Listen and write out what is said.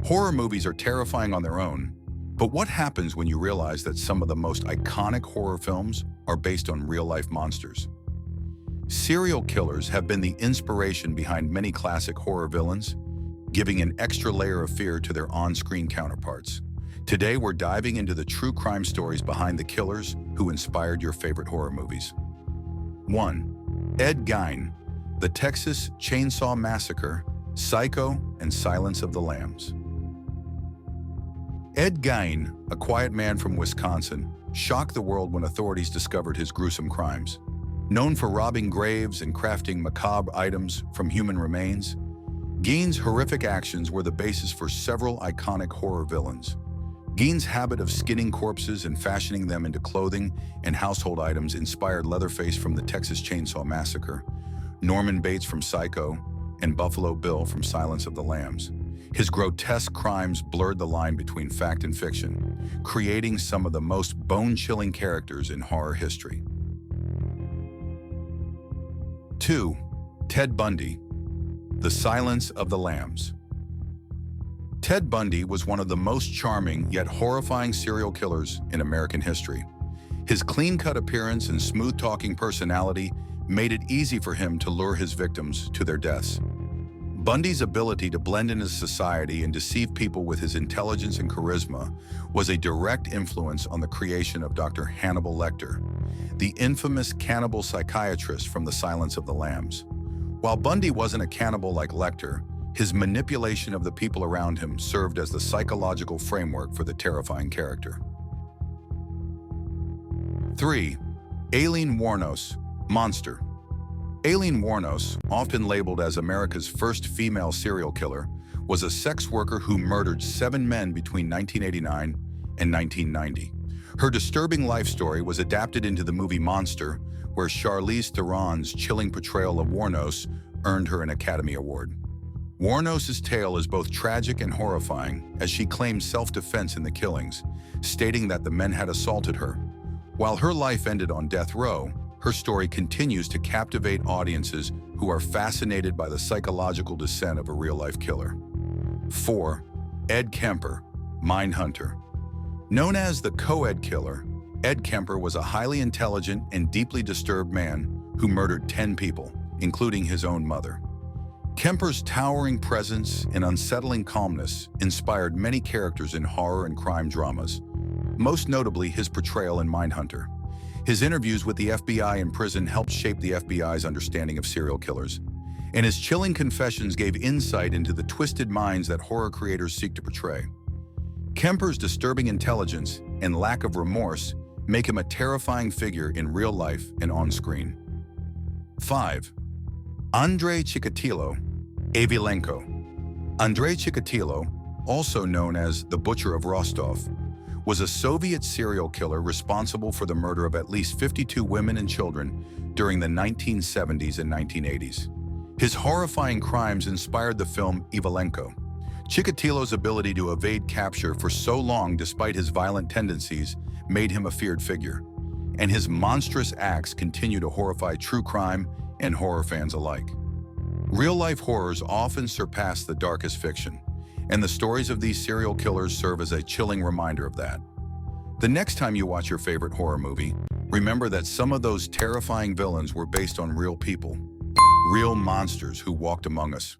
Horror movies are terrifying on their own, but what happens when you realize that some of the most iconic horror films are based on real-life monsters? Serial killers have been the inspiration behind many classic horror villains, giving an extra layer of fear to their on-screen counterparts. Today, we're diving into the true crime stories behind the killers who inspired your favorite horror movies. 1. Ed Gein, The Texas Chainsaw Massacre, Psycho, and Silence of the Lambs. Ed Gein, a quiet man from Wisconsin, shocked the world when authorities discovered his gruesome crimes. Known for robbing graves and crafting macabre items from human remains, Gein's horrific actions were the basis for several iconic horror villains. Gein's habit of skinning corpses and fashioning them into clothing and household items inspired Leatherface from the Texas Chainsaw Massacre, Norman Bates from Psycho, and Buffalo Bill from Silence of the Lambs. His grotesque crimes blurred the line between fact and fiction, creating some of the most bone-chilling characters in horror history. 2. Ted Bundy, The Silence of the Lambs. Ted Bundy was one of the most charming yet horrifying serial killers in American history. His clean-cut appearance and smooth-talking personality made it easy for him to lure his victims to their deaths. Bundy's ability to blend into society and deceive people with his intelligence and charisma was a direct influence on the creation of Dr. Hannibal Lecter, the infamous cannibal psychiatrist from The Silence of the Lambs. While Bundy wasn't a cannibal like Lecter, his manipulation of the people around him served as the psychological framework for the terrifying character. 3. Aileen Wuornos, Monster. Aileen Wuornos, often labeled as America's first female serial killer, was a sex worker who murdered 7 men between 1989 and 1990. Her disturbing life story was adapted into the movie Monster, where Charlize Theron's chilling portrayal of Wuornos earned her an Academy Award. Wuornos' tale is both tragic and horrifying, as she claimed self-defense in the killings, stating that the men had assaulted her. While her life ended on death row, her story continues to captivate audiences who are fascinated by the psychological descent of a real-life killer. 4. Ed Kemper, Mindhunter. Known as the co-ed killer, Ed Kemper was a highly intelligent and deeply disturbed man who murdered 10 people, including his own mother. Kemper's towering presence and unsettling calmness inspired many characters in horror and crime dramas, most notably his portrayal in Mindhunter. His interviews with the FBI in prison helped shape the FBI's understanding of serial killers, and his chilling confessions gave insight into the twisted minds that horror creators seek to portray. Kemper's disturbing intelligence and lack of remorse make him a terrifying figure in real life and on screen. 5. Andrei Chikatilo, Avilenko. Andrei Chikatilo, also known as the Butcher of Rostov, was a Soviet serial killer responsible for the murder of at least 52 women and children during the 1970s and 1980s. His horrifying crimes inspired the film Ivalenko. Chikatilo's ability to evade capture for so long despite his violent tendencies made him a feared figure, and his monstrous acts continue to horrify true crime and horror fans alike. Real-life horrors often surpass the darkest fiction, and the stories of these serial killers serve as a chilling reminder of that. The next time you watch your favorite horror movie, remember that some of those terrifying villains were based on real people, real monsters who walked among us.